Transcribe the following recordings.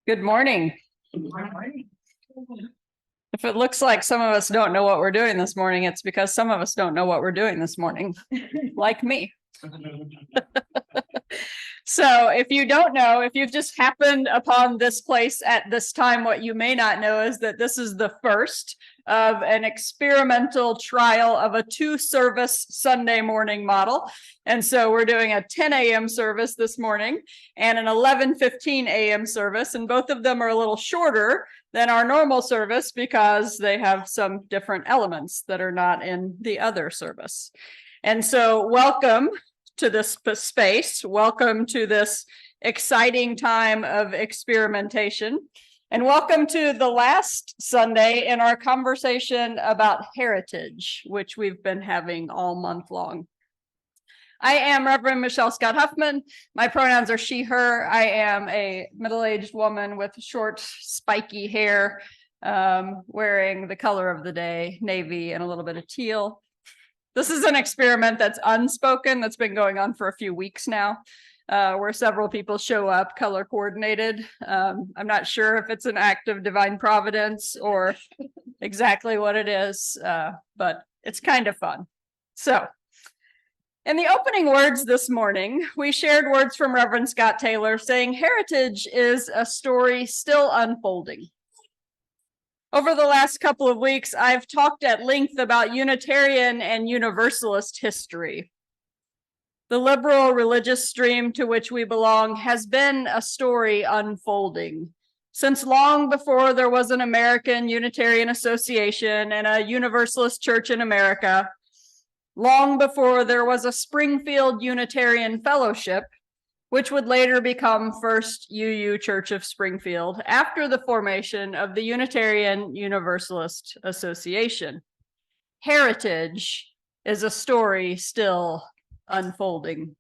Good morning. If it looks like some of us don't know what we're doing this morning, it's because some of us don't know what we're doing this morning, like me. So if you don't know, if you've just happened upon this place at this time, what you may not know is that this is the first of an experimental trial of a 2-service Sunday morning model. And so we're doing a 10 a.m. service this morning and an 11:15 a.m. service, and both of them are a little shorter than our normal service because they have some different elements that are not in the other service. And so welcome to this space. Welcome to this exciting time of experimentation. And welcome to the last Sunday in our conversation about heritage, which we've been having all month long. I am Reverend Michelle Scott-Huffman. My pronouns are she, her. I am a middle-aged woman with short, spiky hair, wearing the color of the day, navy, and a little bit of teal. This is an experiment that's unspoken, that's been going on for a few weeks now, where several people show up color coordinated. I'm not sure if it's an act of divine providence or exactly what it is, but it's kind of fun. So, in the opening words this morning, we shared words from Reverend Scott Taylor saying heritage is a story still unfolding. Over the last couple of weeks, I've talked at length about Unitarian and Universalist history. The liberal religious stream to which we belong has been a story unfolding since long before there was an American Unitarian Association and a Universalist Church in America, long before there was a Springfield Unitarian Fellowship, which would later become First UU Church of Springfield after the formation of the Unitarian Universalist Association. Heritage is a story still unfolding.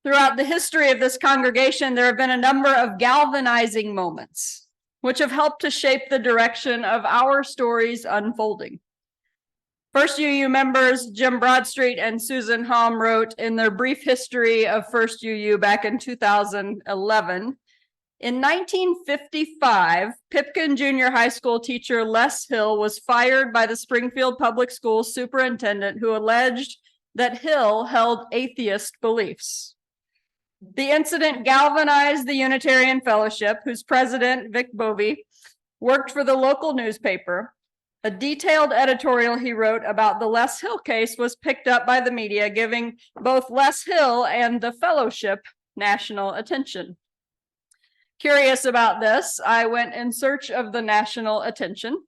Throughout the history of this congregation, there have been a number of galvanizing moments which have helped to shape the direction of our stories unfolding. First UU members Jim Broadstreet and Susan Halm wrote in their brief history of First UU back in 2011, in 1955, Pipkin Junior High School teacher Les Hill was fired by the Springfield Public Schools superintendent who alleged that Hill held atheist beliefs. The incident galvanized the Unitarian Fellowship, whose president, Vic Bovey, worked for the local newspaper. A detailed editorial he wrote about the Les Hill case was picked up by the media, giving both Les Hill and the fellowship national attention. Curious about this, I went in search of the national attention,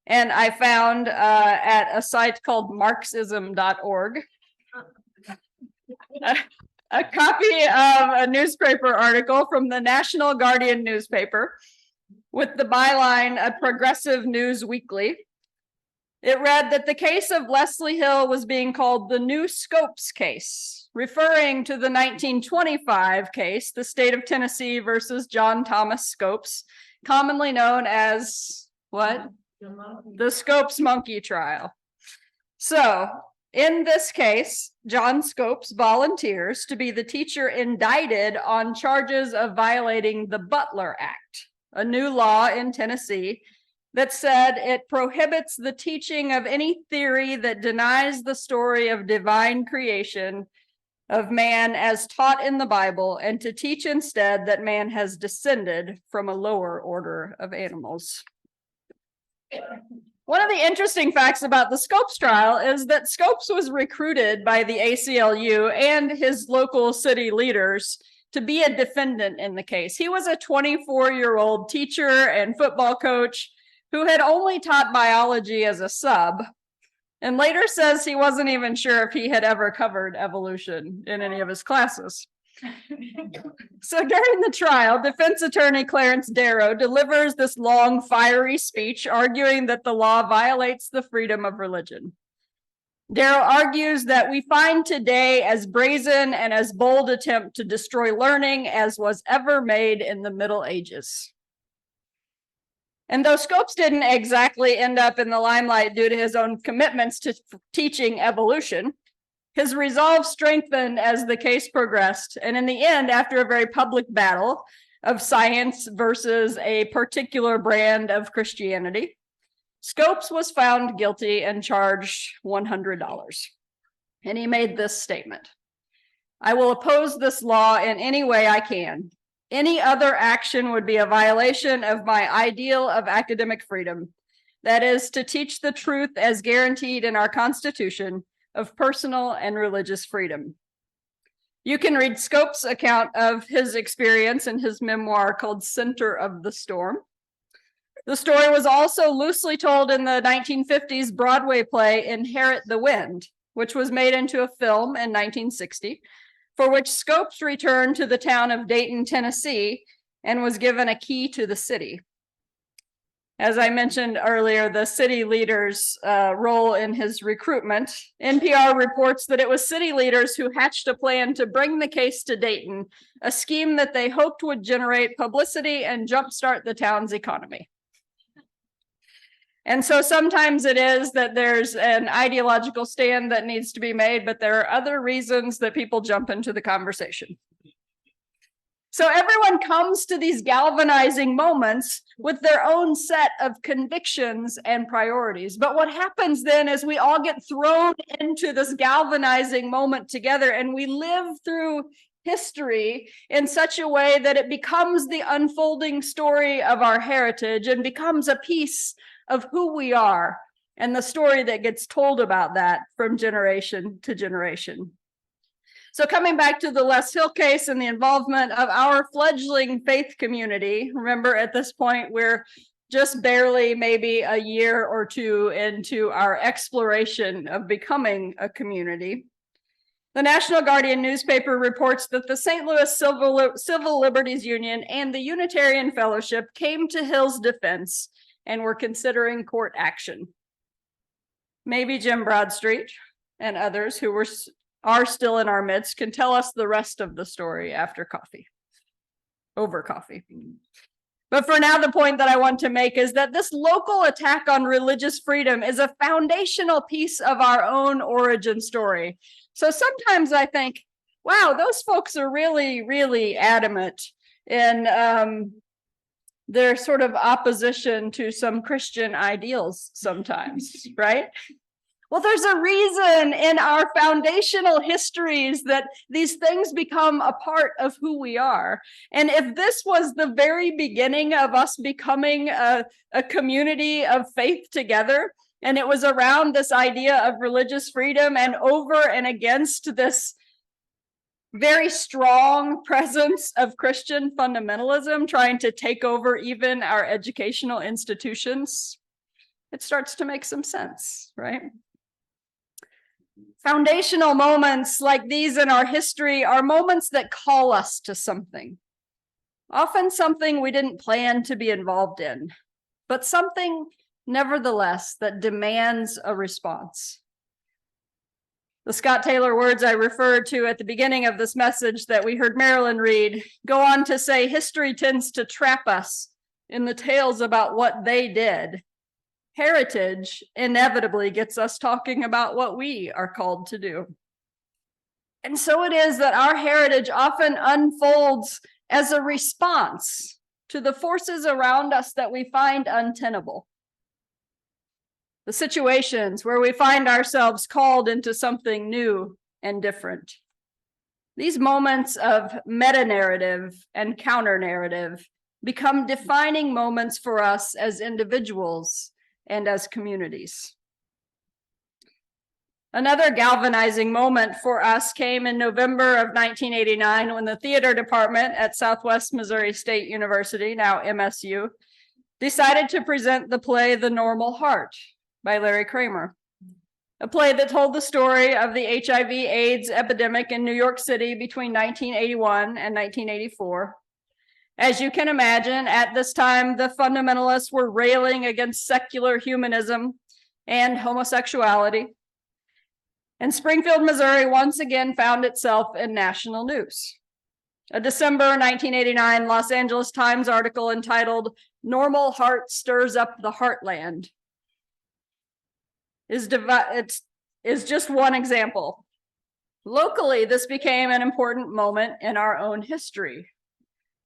and I found at a site called Marxism.org a copy of a newspaper article from the National Guardian newspaper with the byline, A Progressive News Weekly. It read that the case of Leslie Hill was being called the New Scopes case, referring to the 1925 case, the state of Tennessee versus John Thomas Scopes, commonly known as what? The Scopes monkey trial. So, in this case, John Scopes volunteers to be the teacher indicted on charges of violating the Butler Act, a new law in Tennessee that said it prohibits the teaching of any theory that denies the story of divine creation of man as taught in the Bible, and to teach instead that man has descended from a lower order of animals. One of the interesting facts about the Scopes trial is that Scopes was recruited by the ACLU and his local city leaders to be a defendant in the case. He was a 24-year-old teacher and football coach who had only taught biology as a sub, and later says he wasn't even sure if he had ever covered evolution in any of his classes. So during the trial, defense attorney Clarence Darrow delivers this long, fiery speech arguing that the law violates the freedom of religion. Darrow argues that we find today as brazen and as bold attempt to destroy learning as was ever made in the Middle Ages. And though Scopes didn't exactly end up in the limelight due to his own commitments to teaching evolution, his resolve strengthened as the case progressed. And in the end, after a very public battle, of science versus a particular brand of Christianity, Scopes was found guilty and charged $100. And he made this statement: "I will oppose this law in any way I can. Any other action would be a violation of my ideal of academic freedom. That is, to teach the truth as guaranteed in our Constitution of personal and religious freedom." You can read Scopes' account of his experience in his memoir called Center of the Storm. The story was also loosely told in the 1950s Broadway play Inherit the Wind, which was made into a film in 1960, for which Scopes returned to the town of Dayton, Tennessee, and was given a key to the city. As I mentioned earlier, the city leaders' role in his recruitment, NPR reports that it was city leaders who hatched a plan to bring the case to Dayton, a scheme that they hoped would generate publicity and jumpstart the town's economy. And so sometimes it is that there's an ideological stand that needs to be made, but there are other reasons that people jump into the conversation. So everyone comes to these galvanizing moments with their own set of convictions and priorities. But what happens then is we all get thrown into this galvanizing moment together, and we live through history in such a way that it becomes the unfolding story of our heritage and becomes a piece of who we are and the story that gets told about that from generation to generation. So coming back to the Les Hill case and the involvement of our fledgling faith community, remember at this point, we're just barely maybe a year or two into our exploration of becoming a community. The National Guardian newspaper reports that the St. Louis Civil Liberties Union and the Unitarian Fellowship came to Hill's defense and were considering court action. Maybe Jim Broadstreet and others who are still in our midst can tell us the rest of the story after coffee, over coffee. But for now, the point that I want to make is that this local attack on religious freedom is a foundational piece of our own origin story. So sometimes I think, wow, those folks are really, really adamant in their sort of opposition to some Christian ideals sometimes, right? Well, there's a reason in our foundational histories that these things become a part of who we are. And if this was the very beginning of us becoming a community of faith together, and it was around this idea of religious freedom and over and against this very strong presence of Christian fundamentalism trying to take over even our educational institutions, it starts to make some sense, right? Foundational moments like these in our history are moments that call us to something, often something we didn't plan to be involved in, but something nevertheless that demands a response. The Scott Taylor words I referred to at the beginning of this message that we heard Marilyn read go on to say, history tends to trap us in the tales about what they did. Heritage inevitably gets us talking about what we are called to do. And so it is that our heritage often unfolds as a response to the forces around us that we find untenable. The situations where we find ourselves called into something new and different. These moments of meta-narrative and counter-narrative become defining moments for us as individuals and as communities. Another galvanizing moment for us came in November of 1989 when the theater department at Southwest Missouri State University, now MSU, decided to present the play The Normal Heart by Larry Kramer, a play that told the story of the HIV/AIDS epidemic in New York City between 1981 and 1984. As you can imagine, at this time, the fundamentalists were railing against secular humanism and homosexuality. And Springfield, Missouri once again found itself in national news. A December 1989 Los Angeles Times article entitled "Normal Heart Stirs Up the Heartland" is just one example. Locally, this became an important moment in our own history.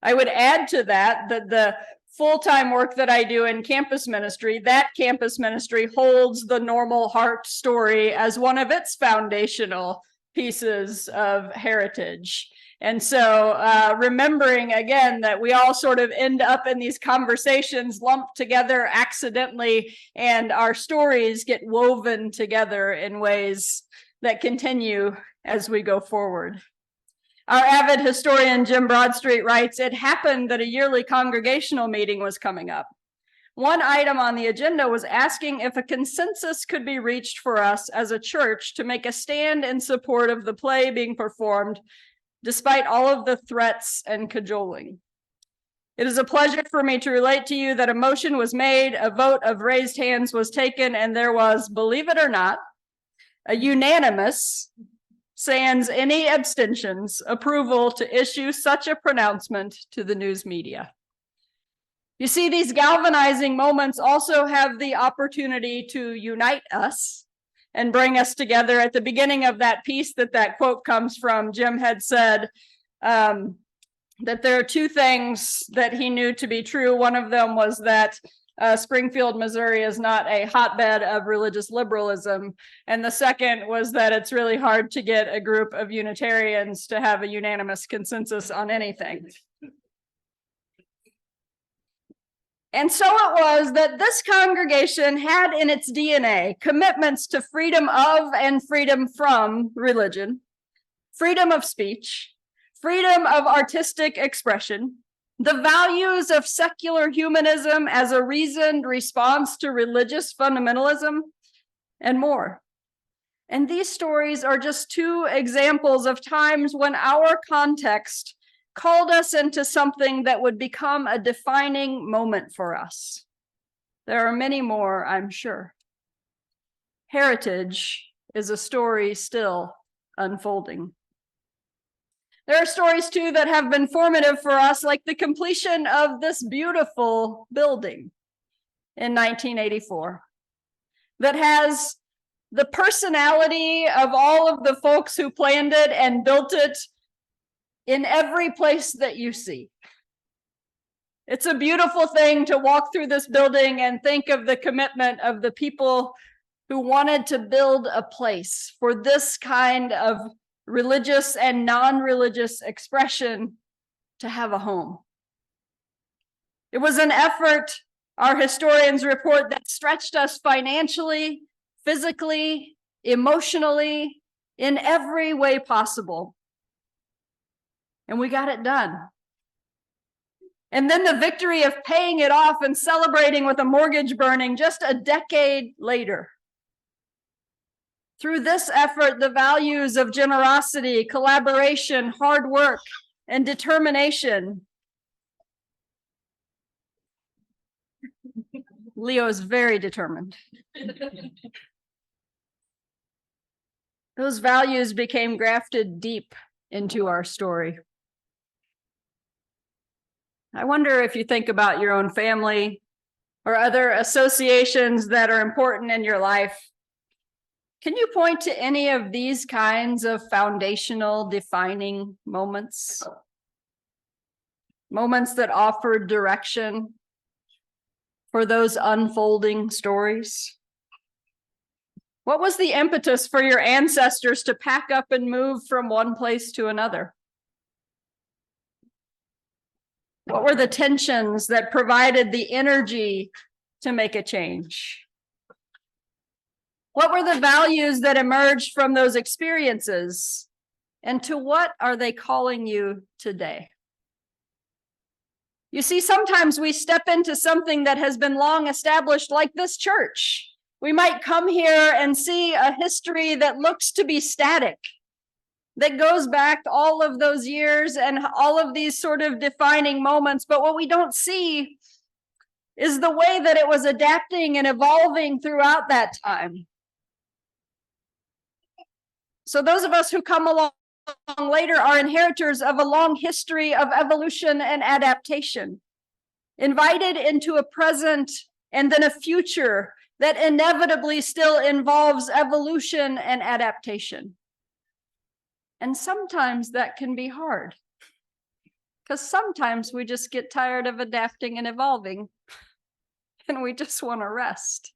I would add to that the full-time work that I do in campus ministry, that campus ministry holds the Normal Heart story as one of its foundational pieces of heritage. And so remembering again that we all sort of end up in these conversations lumped together accidentally, and our stories get woven together in ways that continue as we go forward. Our avid historian Jim Broadstreet writes, "It happened that a yearly congregational meeting was coming up. One item on the agenda was asking if a consensus could be reached for us as a church to make a stand in support of the play being performed, despite all of the threats and cajoling. It is a pleasure for me to relate to you that a motion was made, a vote of raised hands was taken, and there was, believe it or not, a unanimous, sans any abstentions, approval to issue such a pronouncement to the news media." You see, these galvanizing moments also have the opportunity to unite us and bring us together. At the beginning of that piece that quote comes from, Jim had said that there are two things that he knew to be true. One of them was that Springfield, Missouri is not a hotbed of religious liberalism. And the second was that it's really hard to get a group of Unitarians to have a unanimous consensus on anything. And so it was that this congregation had in its DNA commitments to freedom of and freedom from religion, freedom of speech, freedom of artistic expression, the values of secular humanism as a reasoned response to religious fundamentalism, and more. And these stories are just two examples of times when our context called us into something that would become a defining moment for us. There are many more, I'm sure. Heritage is a story still unfolding. There are stories, too, that have been formative for us, like the completion of this beautiful building in 1984, that has the personality of all of the folks who planned it and built it in every place that you see. It's a beautiful thing to walk through this building and think of the commitment of the people who wanted to build a place for this kind of religious and non-religious expression to have a home. It was an effort, our historians report, that stretched us financially, physically, emotionally, in every way possible. And we got it done. And then the victory of paying it off and celebrating with a mortgage burning just a decade later. Through this effort, the values of generosity, collaboration, hard work, and determination. Leo is very determined. Those values became grafted deep into our story. I wonder if you think about your own family or other associations that are important in your life. Can you point to any of these kinds of foundational defining moments? Moments that offered direction for those unfolding stories? What was the impetus for your ancestors to pack up and move from one place to another? What were the tensions that provided the energy to make a change? What were the values that emerged from those experiences? And to what are they calling you today? You see, sometimes we step into something that has been long established, like this church. We might come here and see a history that looks to be static, that goes back all of those years and all of these sort of defining moments. But what we don't see is the way that it was adapting and evolving throughout that time. So those of us who come along later are inheritors of a long history of evolution and adaptation, invited into a present and then a future that inevitably still involves evolution and adaptation. And sometimes that can be hard. Because sometimes we just get tired of adapting and evolving, and we just want to rest.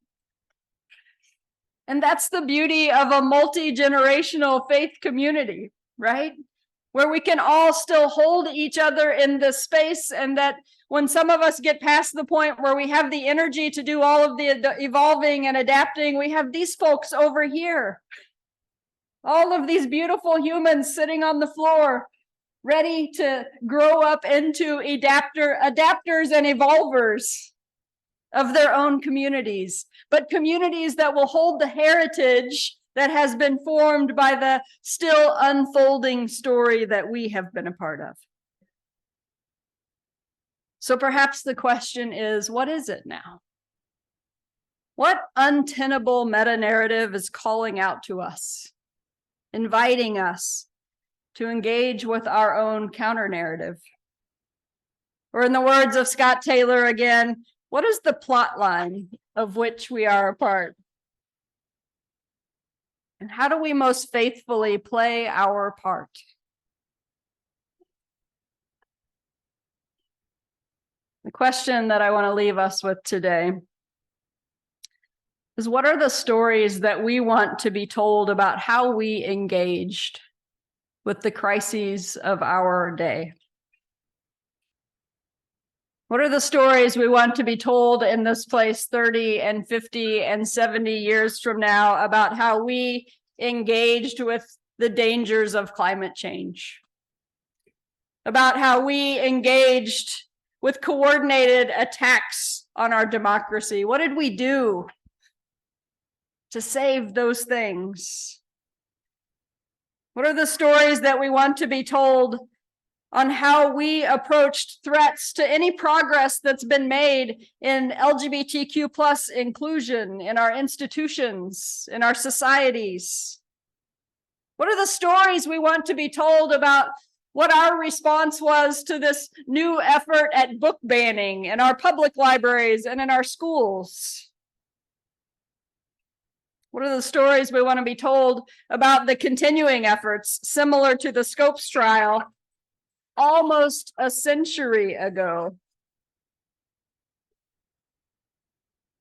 And that's the beauty of a multi-generational faith community, right? Where we can all still hold each other in this space, and that when some of us get past the point where we have the energy to do all of the evolving and adapting, we have these folks over here. All of these beautiful humans sitting on the floor, ready to grow up into adapters and evolvers of their own communities, but communities that will hold the heritage that has been formed by the still unfolding story that we have been a part of. So perhaps the question is, what is it now? What untenable meta-narrative is calling out to us, inviting us to engage with our own counter-narrative? Or in the words of Scott Taylor again, what is the plot line of which we are a part? And how do we most faithfully play our part? The question that I want to leave us with today is, what are the stories that we want to be told about how we engaged with the crises of our day? What are the stories we want to be told in this place 30 and 50 and 70 years from now about how we engaged with the dangers of climate change? About how we engaged with coordinated attacks on our democracy? What did we do to save those things? What are the stories that we want to be told on how we approached threats to any progress that's been made in LGBTQ plus inclusion in our institutions, in our societies? What are the stories we want to be told about what our response was to this new effort at book banning in our public libraries and in our schools? What are the stories we want to be told about the continuing efforts similar to the Scopes trial almost a century ago,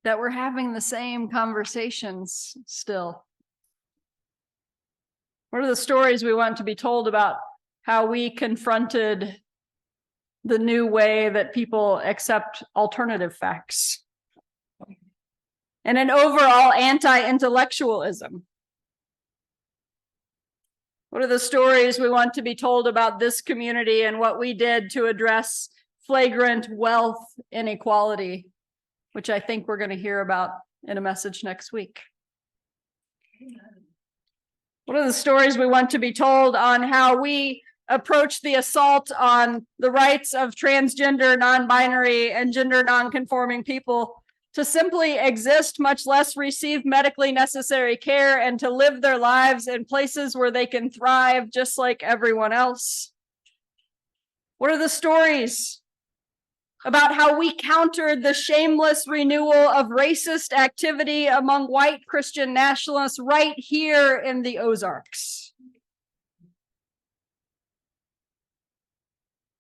that we're having the same conversations still? What are the stories we want to be told about how we confronted the new way that people accept alternative facts and an overall anti-intellectualism? What are the stories we want to be told about this community and what we did to address flagrant wealth inequality, which I think we're going to hear about in a message next week? What are the stories we want to be told on how we approach the assault on the rights of transgender, non-binary, and gender non-conforming people to simply exist, much less receive medically necessary care, and to live their lives in places where they can thrive just like everyone else? What are the stories about how we countered the shameless renewal of racist activity among white Christian nationalists right here in the Ozarks?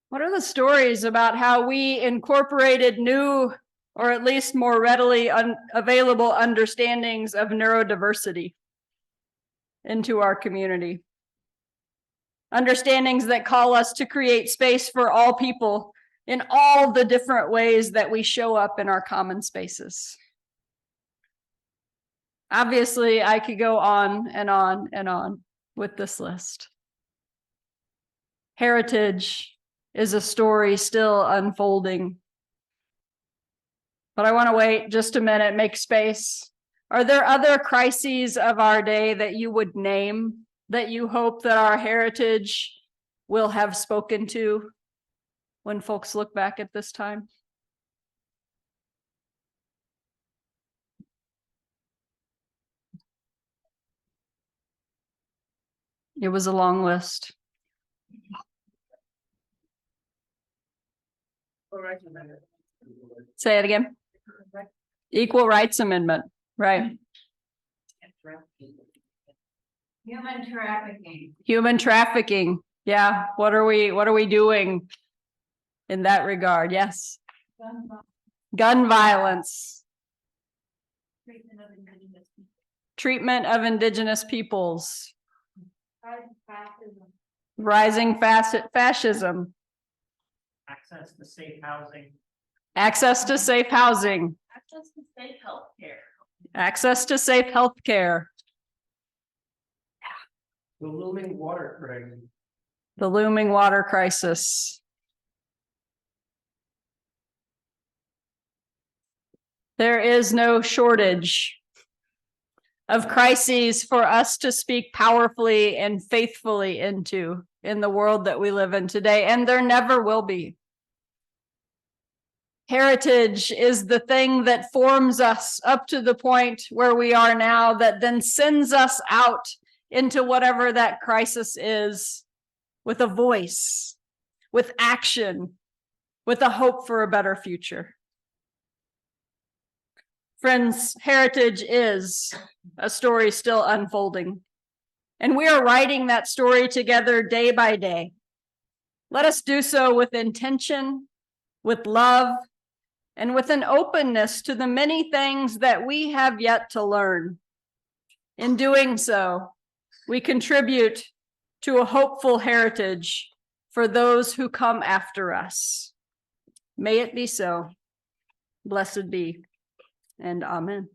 What are the stories about how we incorporated new, or at least more readily available understandings of neurodiversity into our community? Understandings that call us to create space for all people in all the different ways that we show up in our common spaces. Obviously, I could go on and on and on with this list. Heritage is a story still unfolding. But I want to wait just a minute, make space. Are there other crises of our day that you would name, that you hope that our heritage will have spoken to when folks look back at this time? It was a long list. Say it again. Equal Rights Amendment, right? Human trafficking. Human trafficking. Yeah. What are we doing in that regard. Yes. Gun violence. Treatment of indigenous peoples. Rising fascism. Access to safe housing. Access to safe housing. Access to safe healthcare. Access to safe healthcare. The looming water crisis. The looming water crisis. There is no shortage of crises for us to speak powerfully and faithfully into in the world that we live in today, and there never will be. Heritage is the thing that forms us up to the point where we are now, that then sends us out into whatever that crisis is with a voice, with action, with a hope for a better future. Friends, heritage is a story still unfolding, and we are writing that story together day by day. Let us do so with intention, with love, and with an openness to the many things that we have yet to learn. In doing so, we contribute to a hopeful heritage for those who come after us. May it be so. Blessed be, and amen.